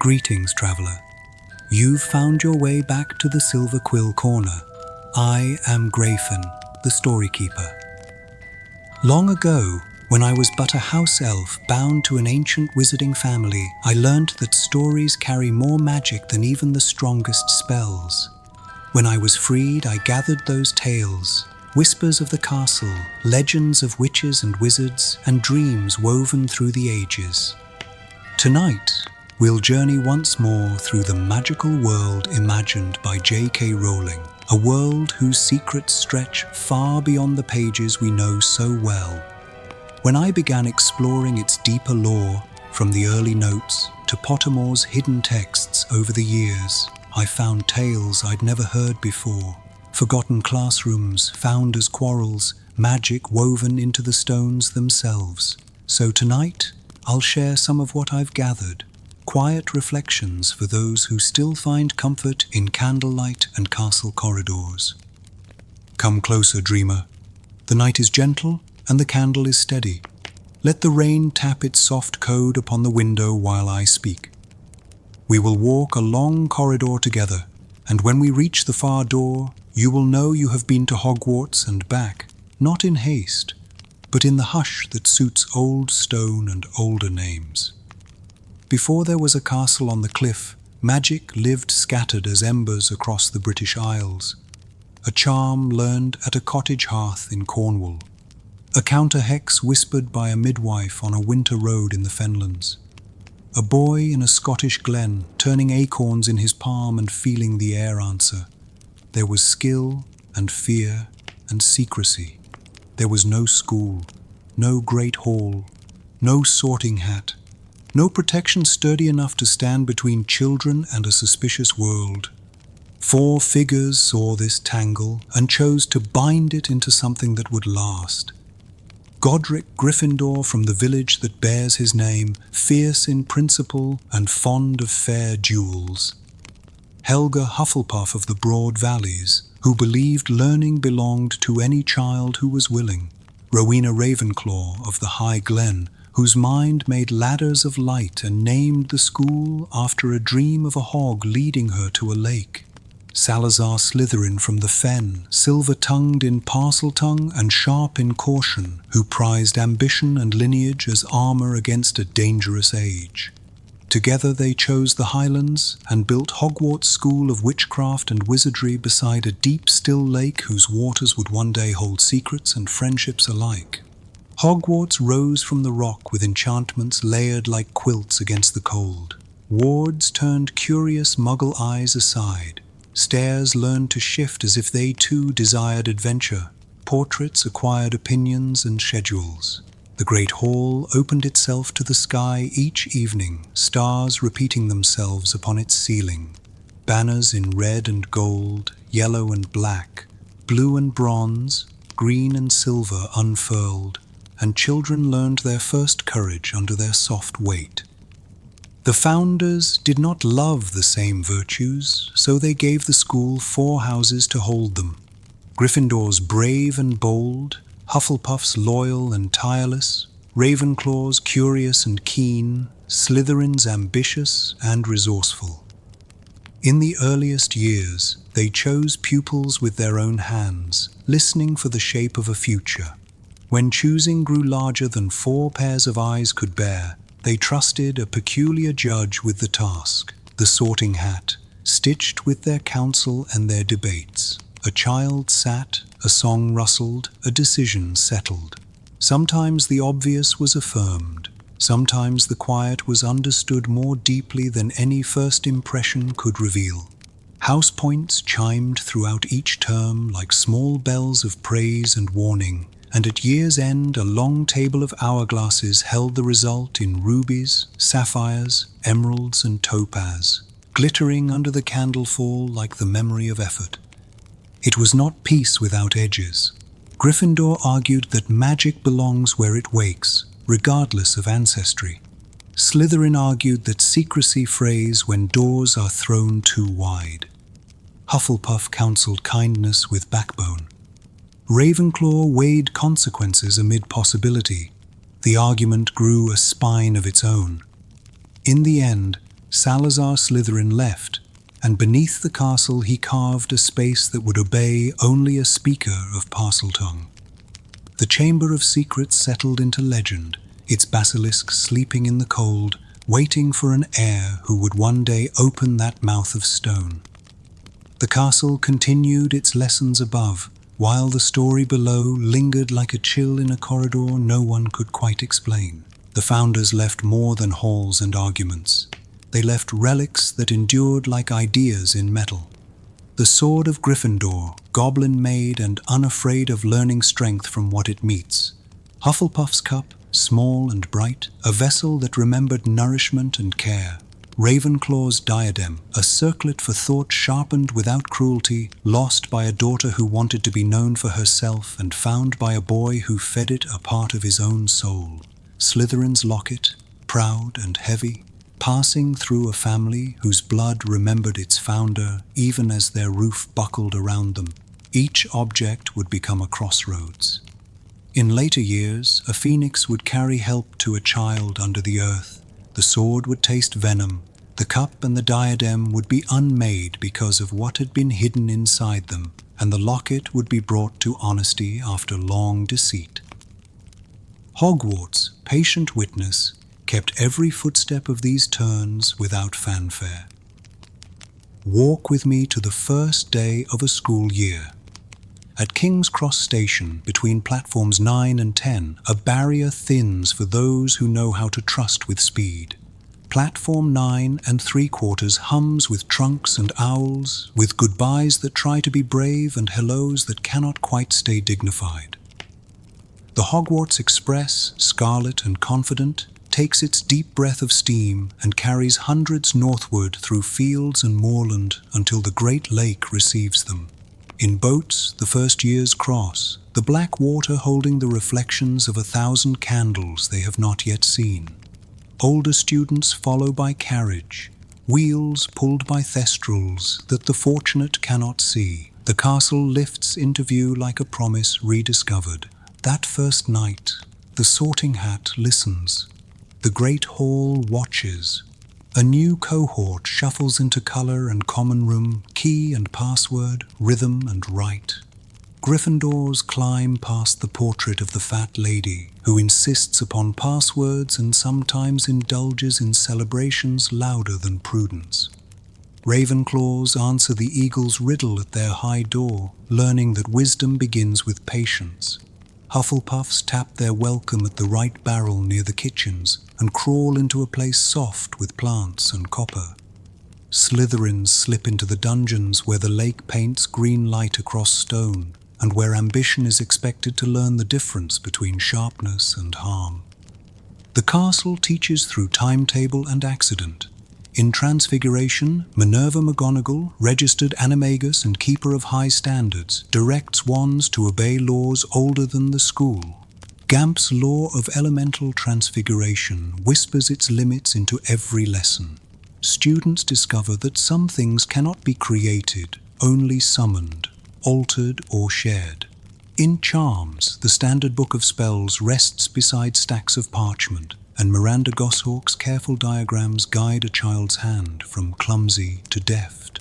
Greetings, traveler. You've found your way back to the Silver Quill Corner. I am Grayfin, the Story Keeper. Long ago, when I was but a house elf bound to an ancient wizarding family, I learned that stories carry more magic than even the strongest spells. When I was freed, I gathered those tales, whispers of the castle, legends of witches and wizards, and dreams woven through the ages. Tonight, we'll journey once more through the magical world imagined by J.K. Rowling, a world whose secrets stretch far beyond the pages we know so well. When I began exploring its deeper lore, from the early notes to Pottermore's hidden texts over the years, I found tales I'd never heard before. Forgotten classrooms, founders' quarrels, magic woven into the stones themselves. So tonight, I'll share some of what I've gathered. Quiet reflections for those who still find comfort in candlelight and castle corridors. Come closer, dreamer. The night is gentle and the candle is steady. Let the rain tap its soft code upon the window while I speak. We will walk a long corridor together, and when we reach the far door, you will know you have been to Hogwarts and back, not in haste, but in the hush that suits old stone and older names. Before there was a castle on the cliff, magic lived scattered as embers across the British Isles. A charm learned at a cottage hearth in Cornwall. A counter-hex whispered by a midwife on a winter road in the Fenlands. A boy in a Scottish glen, turning acorns in his palm and feeling the air answer. There was skill and fear and secrecy. There was no school, no great hall, no sorting hat, no protection sturdy enough to stand between children and a suspicious world. 4 figures saw this tangle and chose to bind it into something that would last. Godric Gryffindor from the village that bears his name, fierce in principle and fond of fair duels. Helga Hufflepuff of the Broad Valleys, who believed learning belonged to any child who was willing. Rowena Ravenclaw of the High Glen, whose mind made ladders of light and named the school after a dream of a hog leading her to a lake. Salazar Slytherin from the Fen, silver-tongued in Parseltongue and sharp in caution, who prized ambition and lineage as armor against a dangerous age. Together they chose the Highlands and built Hogwarts School of Witchcraft and Wizardry beside a deep, still lake whose waters would one day hold secrets and friendships alike. Hogwarts rose from the rock with enchantments layered like quilts against the cold. Wards turned curious Muggle eyes aside. Stares learned to shift as if they too desired adventure. Portraits acquired opinions and schedules. The great hall opened itself to the sky each evening, stars repeating themselves upon its ceiling. Banners in red and gold, yellow and black, blue and bronze, green and silver unfurled, and children learned their first courage under their soft weight. The founders did not love the same virtues, so they gave the school 4 houses to hold them. Gryffindor's brave and bold, Hufflepuff's loyal and tireless, Ravenclaw's curious and keen, Slytherin's ambitious and resourceful. In the earliest years, they chose pupils with their own hands, listening for the shape of a future. When choosing grew larger than 4 pairs of eyes could bear, they trusted a peculiar judge with the task, the sorting hat, stitched with their counsel and their debates. A child sat, a song rustled, a decision settled. Sometimes the obvious was affirmed. Sometimes the quiet was understood more deeply than any first impression could reveal. House points chimed throughout each term like small bells of praise and warning, and at year's end a long table of hourglasses held the result in rubies, sapphires, emeralds and topaz, glittering under the candlefall like the memory of effort. It was not peace without edges. Gryffindor argued that magic belongs where it wakes, regardless of ancestry. Slytherin argued that secrecy frays when doors are thrown too wide. Hufflepuff counseled kindness with backbone. Ravenclaw weighed consequences amid possibility. The argument grew a spine of its own. In the end, Salazar Slytherin left, and beneath the castle he carved a space that would obey only a speaker of Parseltongue. The Chamber of Secrets settled into legend, its basilisk sleeping in the cold, waiting for an heir who would one day open that mouth of stone. The castle continued its lessons above, while the story below lingered like a chill in a corridor no one could quite explain. The founders left more than halls and arguments. They left relics that endured like ideas in metal. The sword of Gryffindor, goblin-made and unafraid of learning strength from what it meets. Hufflepuff's cup, small and bright, a vessel that remembered nourishment and care. Ravenclaw's diadem, a circlet for thought sharpened without cruelty, lost by a daughter who wanted to be known for herself and found by a boy who fed it a part of his own soul. Slytherin's locket, proud and heavy, passing through a family whose blood remembered its founder even as their roof buckled around them. Each object would become a crossroads. In later years, a phoenix would carry help to a child under the earth. The sword would taste venom. The cup and the diadem would be unmade because of what had been hidden inside them, and the locket would be brought to honesty after long deceit. Hogwarts, patient witness, kept every footstep of these turns without fanfare. Walk with me to the first day of a school year. At King's Cross Station, between platforms 9 and 10, a barrier thins for those who know how to trust with speed. Platform 9 3/4 hums with trunks and owls, with goodbyes that try to be brave and hellos that cannot quite stay dignified. The Hogwarts Express, scarlet and confident, takes its deep breath of steam and carries hundreds northward through fields and moorland until the Great Lake receives them. In boats, the first years cross, the black water holding the reflections of 1,000 candles they have not yet seen. Older students follow by carriage, wheels pulled by thestrals that the fortunate cannot see. The castle lifts into view like a promise rediscovered. That first night, the Sorting Hat listens. The Great Hall watches. A new cohort shuffles into color and common room, key and password, rhythm and rite. Gryffindors climb past the portrait of the fat lady, who insists upon passwords and sometimes indulges in celebrations louder than prudence. Ravenclaws answer the eagle's riddle at their high door, learning that wisdom begins with patience. Hufflepuffs tap their welcome at the right barrel near the kitchens and crawl into a place soft with plants and copper. Slytherins slip into the dungeons where the lake paints green light across stone and where ambition is expected to learn the difference between sharpness and harm. The castle teaches through timetable and accident. In Transfiguration, Minerva McGonagall, registered animagus and keeper of high standards, directs wands to obey laws older than the school. Gamp's law of elemental transfiguration whispers its limits into every lesson. Students discover that some things cannot be created, only summoned, altered or shared. In Charms, the standard book of spells rests beside stacks of parchment, and Miranda Goshawk's careful diagrams guide a child's hand from clumsy to deft.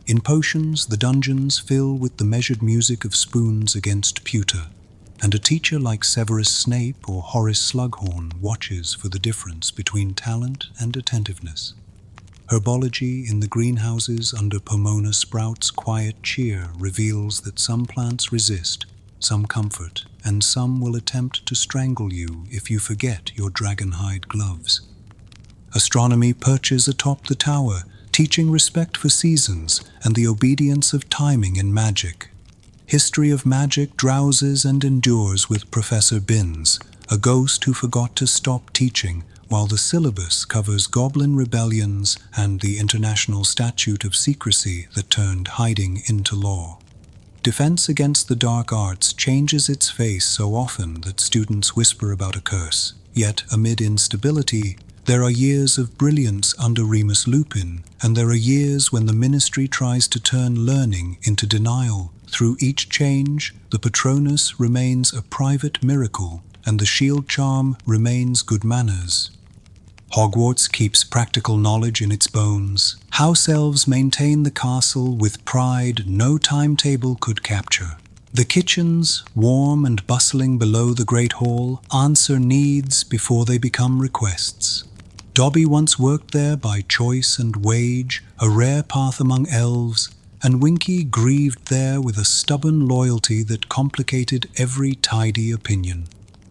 In Potions, the dungeons fill with the measured music of spoons against pewter, and a teacher like Severus Snape or Horace Slughorn watches for the difference between talent and attentiveness. Herbology in the greenhouses under Pomona Sprout's quiet cheer reveals that some plants resist, some comfort, and some will attempt to strangle you if you forget your dragonhide gloves. Astronomy perches atop the tower, teaching respect for seasons and the obedience of timing in magic. History of Magic drowses and endures with Professor Binns, a ghost who forgot to stop teaching, while the syllabus covers goblin rebellions and the International Statute of Secrecy that turned hiding into law. Defense against the dark arts changes its face so often that students whisper about a curse. Yet, amid instability, there are years of brilliance under Remus Lupin, and there are years when the Ministry tries to turn learning into denial. Through each change, the Patronus remains a private miracle, and the shield charm remains good manners. Hogwarts keeps practical knowledge in its bones. House elves maintain the castle with pride no timetable could capture. The kitchens, warm and bustling below the Great Hall, answer needs before they become requests. Dobby once worked there by choice and wage, a rare path among elves, and Winky grieved there with a stubborn loyalty that complicated every tidy opinion.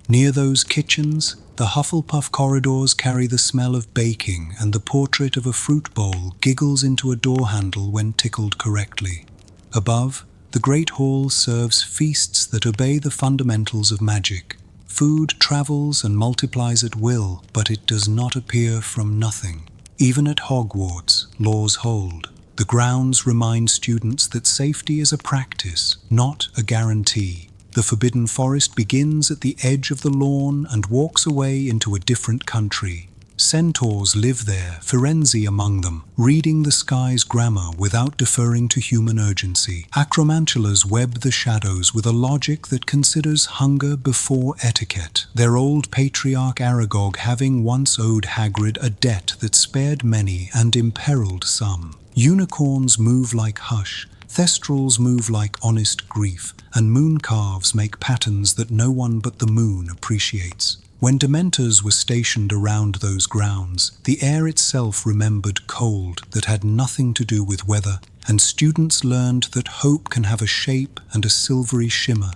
Near those kitchens, the Hufflepuff corridors carry the smell of baking, and the portrait of a fruit bowl giggles into a door handle when tickled correctly. Above, the Great Hall serves feasts that obey the fundamentals of magic. Food travels and multiplies at will, but it does not appear from nothing. Even at Hogwarts, laws hold. The grounds remind students that safety is a practice, not a guarantee. The Forbidden Forest begins at the edge of the lawn and walks away into a different country. Centaurs live there, Firenze among them, reading the sky's grammar without deferring to human urgency. Acromantulas web the shadows with a logic that considers hunger before etiquette, their old patriarch Aragog having once owed Hagrid a debt that spared many and imperiled some. Unicorns move like hush, thestrals move like honest grief, and mooncalves make patterns that no one but the moon appreciates. When Dementors were stationed around those grounds, the air itself remembered cold that had nothing to do with weather, and students learned that hope can have a shape and a silvery shimmer.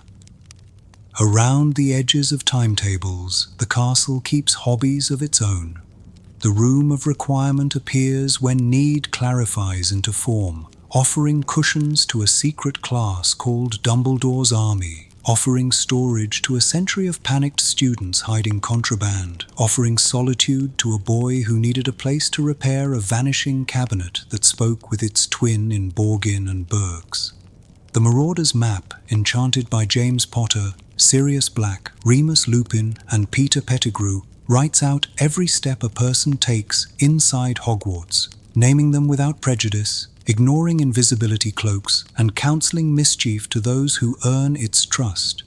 Around the edges of timetables, the castle keeps hobbies of its own. The room of requirement appears when need clarifies into form, offering cushions to a secret class called Dumbledore's Army, offering storage to a century of panicked students hiding contraband, offering solitude to a boy who needed a place to repair a vanishing cabinet that spoke with its twin in Borgin and Bergs. The Marauder's Map, enchanted by James Potter, Sirius Black, Remus Lupin, and Peter Pettigrew, writes out every step a person takes inside Hogwarts, naming them without prejudice, ignoring invisibility cloaks, and counseling mischief to those who earn its trust.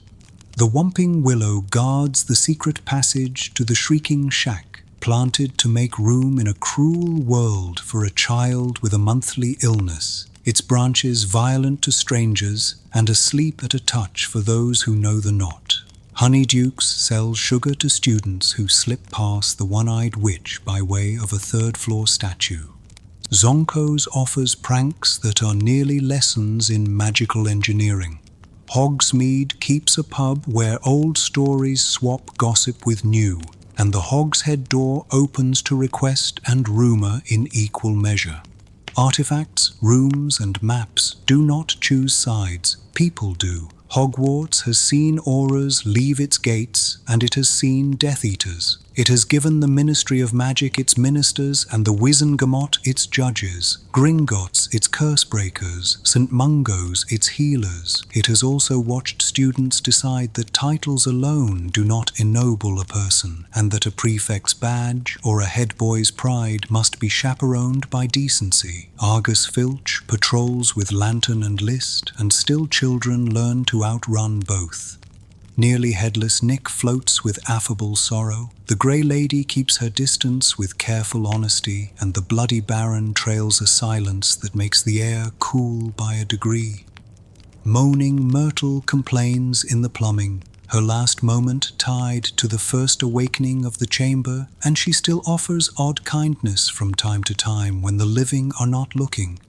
The Whomping Willow guards the secret passage to the Shrieking Shack, planted to make room in a cruel world for a child with a monthly illness, its branches violent to strangers and asleep at a touch for those who know the knot. Honeydukes sells sugar to students who slip past the one-eyed witch by way of a third-floor statue. Zonko's offers pranks that are nearly lessons in magical engineering. Hogsmeade keeps a pub where old stories swap gossip with new, and the Hogshead door opens to request and rumor in equal measure. Artifacts, rooms, and maps do not choose sides, people do. Hogwarts has seen auras leave its gates, and it has seen Death Eaters. It has given the Ministry of Magic its ministers and the Wizengamot its judges, Gringotts its curse breakers, St. Mungos its healers. It has also watched students decide that titles alone do not ennoble a person, and that a prefect's badge or a head boy's pride must be chaperoned by decency. Argus Filch patrols with lantern and list, and still children learn to outrun both. Nearly headless Nick floats with affable sorrow, the Grey Lady keeps her distance with careful honesty, and the Bloody Baron trails a silence that makes the air cool by a degree. Moaning Myrtle complains in the plumbing, her last moment tied to the first awakening of the chamber, and she still offers odd kindness from time to time when the living are not looking.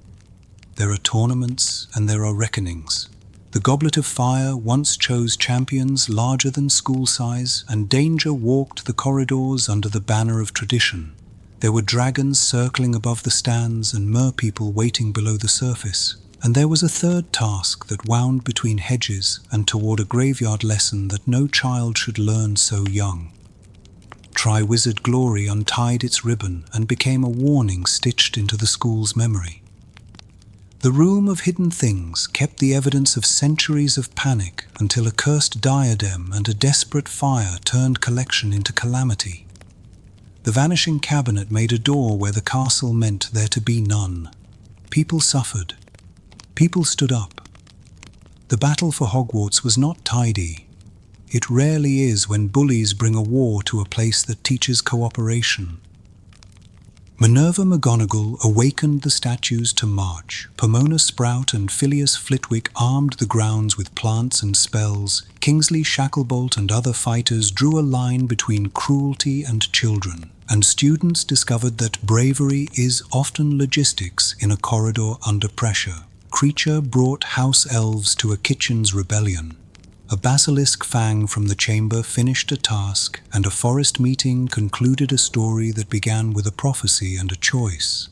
There are tournaments and there are reckonings. The Goblet of Fire once chose champions larger than school size, and danger walked the corridors under the banner of tradition. There were dragons circling above the stands and merpeople waiting below the surface. And there was a third task that wound between hedges and toward a graveyard lesson that no child should learn so young. Triwizard Glory untied its ribbon and became a warning stitched into the school's memory. The Room of Hidden Things kept the evidence of centuries of panic until a cursed diadem and a desperate fire turned collection into calamity. The vanishing cabinet made a door where the castle meant there to be none. People suffered. People stood up. The battle for Hogwarts was not tidy. It rarely is when bullies bring a war to a place that teaches cooperation. Minerva McGonagall awakened the statues to march. Pomona Sprout and Phileas Flitwick armed the grounds with plants and spells. Kingsley Shacklebolt and other fighters drew a line between cruelty and children. And students discovered that bravery is often logistics in a corridor under pressure. Creature brought house elves to a kitchen's rebellion. A basilisk fang from the chamber finished a task, and a forest meeting concluded a story that began with a prophecy and a choice.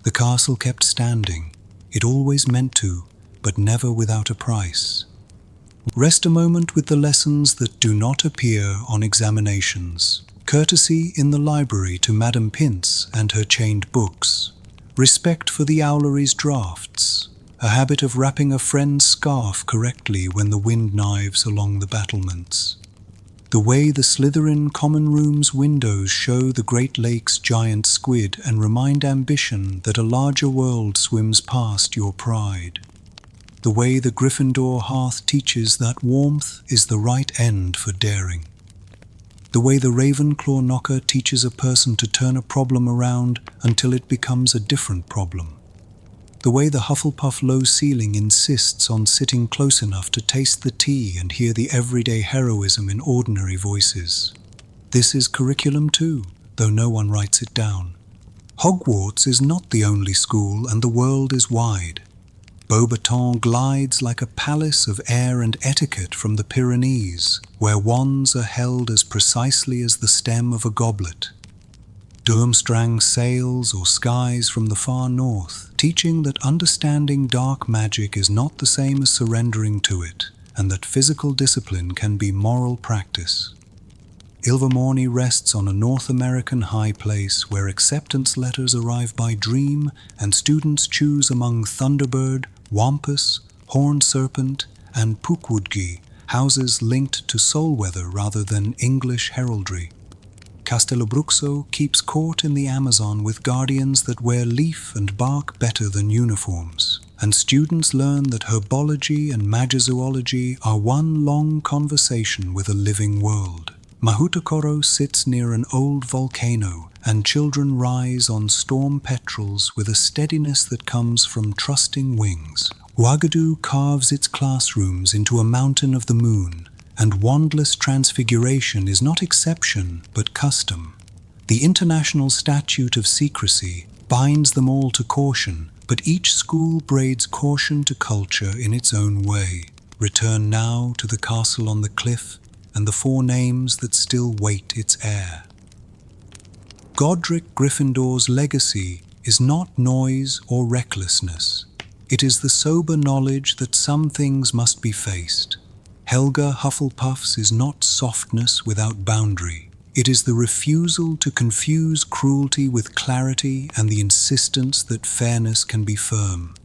The castle kept standing. It always meant to, but never without a price. Rest a moment with the lessons that do not appear on examinations. Courtesy in the library to Madame Pince and her chained books. Respect for the owlery's drafts. A habit of wrapping a friend's scarf correctly when the wind knives along the battlements. The way the Slytherin common room's windows show the Great Lake's giant squid and remind ambition that a larger world swims past your pride. The way the Gryffindor hearth teaches that warmth is the right end for daring. The way the Ravenclaw knocker teaches a person to turn a problem around until it becomes a different problem. The way the Hufflepuff low ceiling insists on sitting close enough to taste the tea and hear the everyday heroism in ordinary voices. This is curriculum too, though no one writes it down. Hogwarts is not the only school, and the world is wide. Beauxbatons glides like a palace of air and etiquette from the Pyrenees, where wands are held as precisely as the stem of a goblet. Durmstrang sails or skies from the far north, teaching that understanding dark magic is not the same as surrendering to it, and that physical discipline can be moral practice. Ilvermorny rests on a North American high place where acceptance letters arrive by dream and students choose among Thunderbird, Wampus, Horned Serpent, and Pukwoodgi, houses linked to Solweather rather than English heraldry. Castelobruxo keeps court in the Amazon with guardians that wear leaf and bark better than uniforms, and students learn that herbology and magizoology are one long conversation with a living world. Mahutakoro sits near an old volcano, and children rise on storm petrels with a steadiness that comes from trusting wings. Ouagadougou carves its classrooms into a mountain of the moon, and wandless transfiguration is not exception but custom. The International Statute of Secrecy binds them all to caution, but each school braids caution to culture in its own way. Return now to the castle on the cliff and the four names that still wait its heir. Godric Gryffindor's legacy is not noise or recklessness. It is the sober knowledge that some things must be faced. Helga Hufflepuff's is not softness without boundary. It is the refusal to confuse cruelty with clarity and the insistence that fairness can be firm.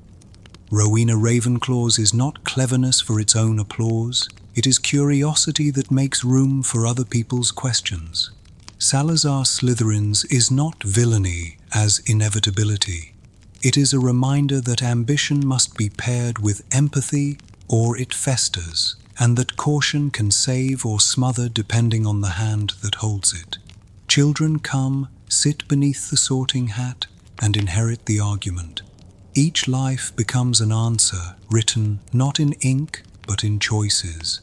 Rowena Ravenclaw's is not cleverness for its own applause. It is curiosity that makes room for other people's questions. Salazar Slytherin's is not villainy as inevitability. It is a reminder that ambition must be paired with empathy or it festers, and that caution can save or smother depending on the hand that holds it. Children come, sit beneath the sorting hat, and inherit the argument. Each life becomes an answer, written not in ink, but in choices.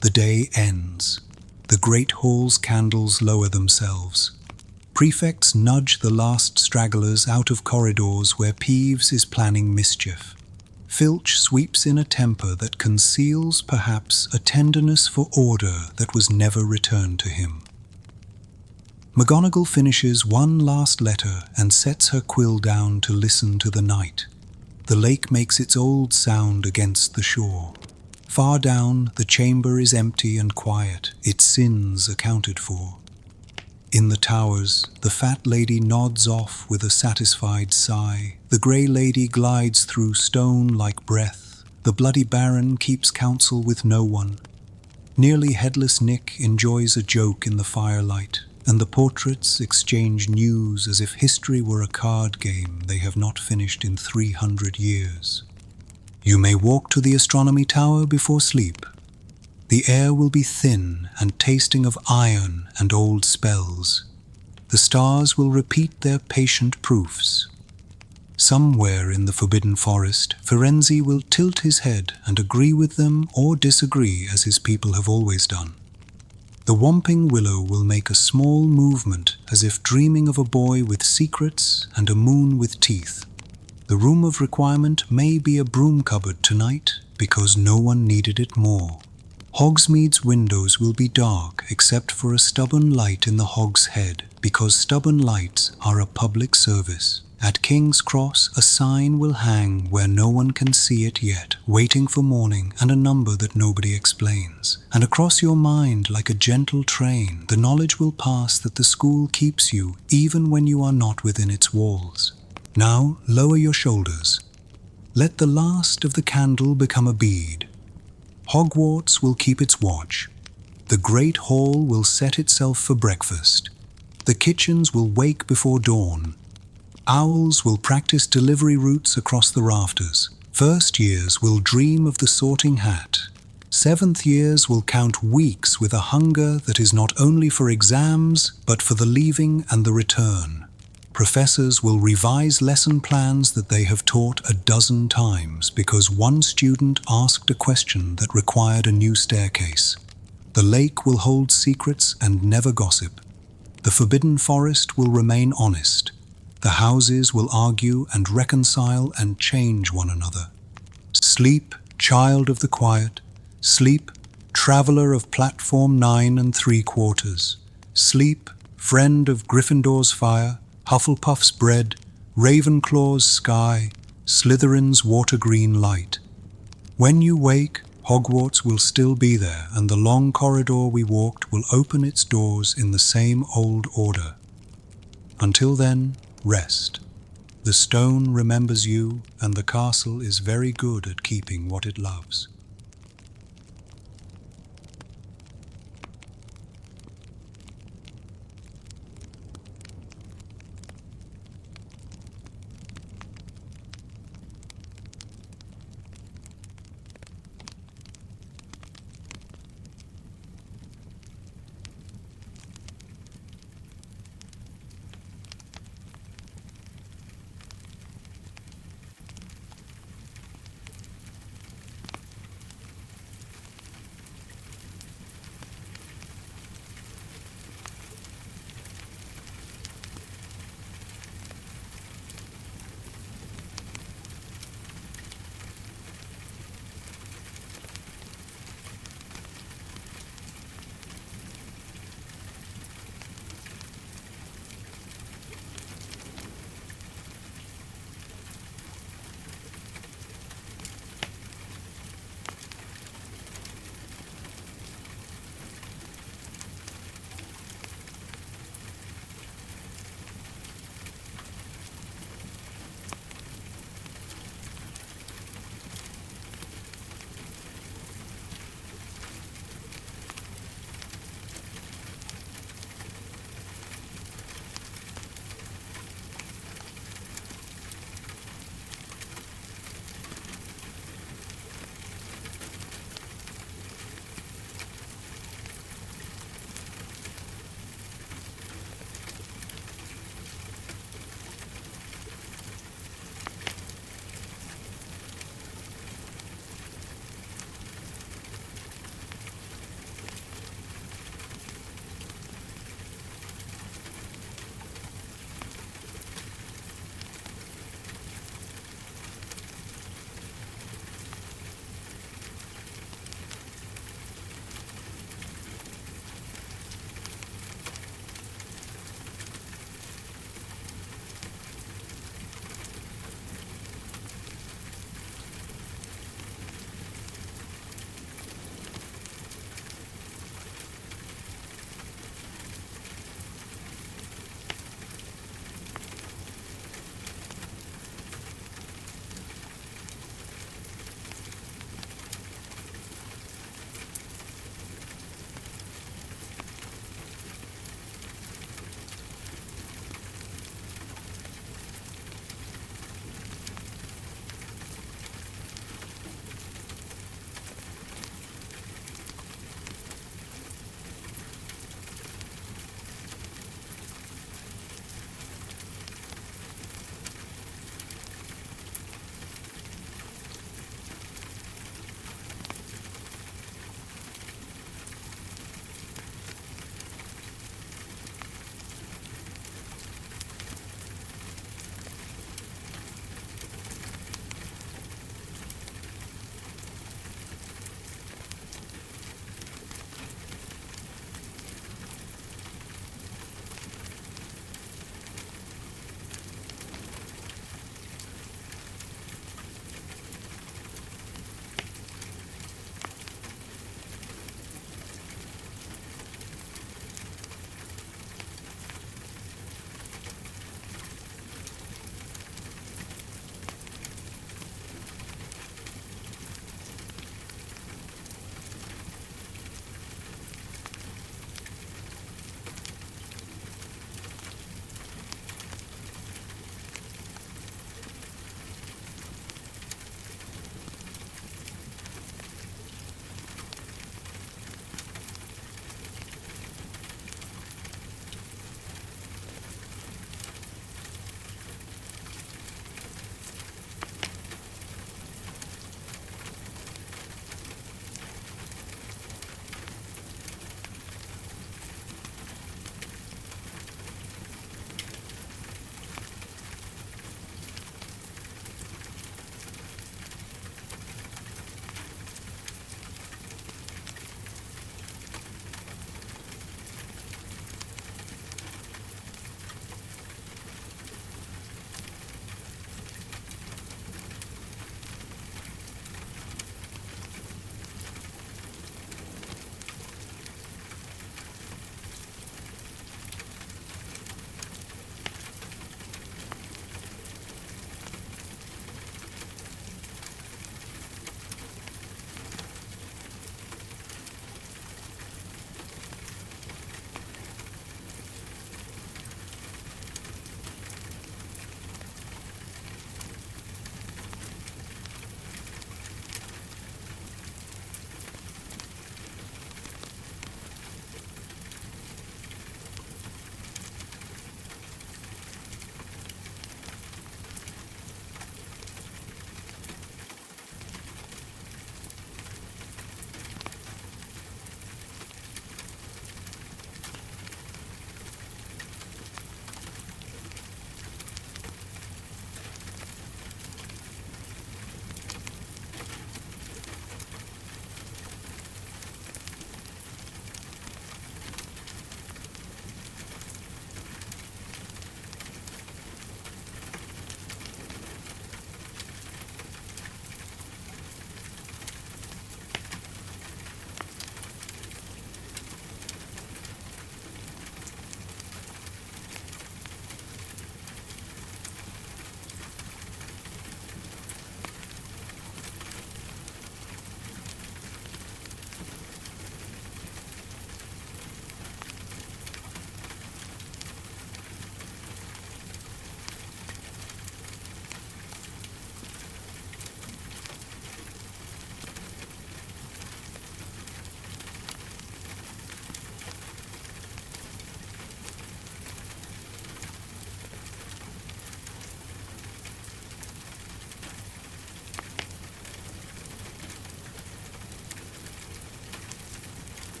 The day ends. The great hall's candles lower themselves. Prefects nudge the last stragglers out of corridors where Peeves is planning mischief. Filch sweeps in a temper that conceals, perhaps, a tenderness for order that was never returned to him. McGonagall finishes one last letter and sets her quill down to listen to the night. The lake makes its old sound against the shore. Far down, the chamber is empty and quiet, its sins accounted for. In the towers, the fat lady nods off with a satisfied sigh. The grey lady glides through stone like breath. The bloody baron keeps counsel with no one. Nearly headless Nick enjoys a joke in the firelight, and the portraits exchange news as if history were a card game they have not finished in 300 years. You may walk to the astronomy tower before sleep. The air will be thin and tasting of iron and old spells. The stars will repeat their patient proofs. Somewhere in the Forbidden Forest, Firenze will tilt his head and agree with them or disagree as his people have always done. The Whomping Willow will make a small movement as if dreaming of a boy with secrets and a moon with teeth. The room of requirement may be a broom cupboard tonight because no one needed it more. Hogsmeade's windows will be dark except for a stubborn light in the Hog's Head because stubborn lights are a public service. At King's Cross, a sign will hang where no one can see it yet, waiting for morning and a number that nobody explains. And across your mind, like a gentle train, the knowledge will pass that the school keeps you even when you are not within its walls. Now, lower your shoulders. Let the last of the candle become a bead. Hogwarts will keep its watch. The Great Hall will set itself for breakfast. The kitchens will wake before dawn. Owls will practice delivery routes across the rafters. First years will dream of the sorting hat. Seventh years will count weeks with a hunger that is not only for exams, but for the leaving and the return. Professors will revise lesson plans that they have taught a dozen times because one student asked a question that required a new staircase. The lake will hold secrets and never gossip. The Forbidden Forest will remain honest. The houses will argue and reconcile and change one another. Sleep, child of the quiet. Sleep, traveler of platform 9 3/4. Sleep, friend of Gryffindor's fire, Hufflepuff's bread, Ravenclaw's sky, Slytherin's water-green light. When you wake, Hogwarts will still be there, and the long corridor we walked will open its doors in the same old order. Until then, rest. The stone remembers you, and the castle is very good at keeping what it loves.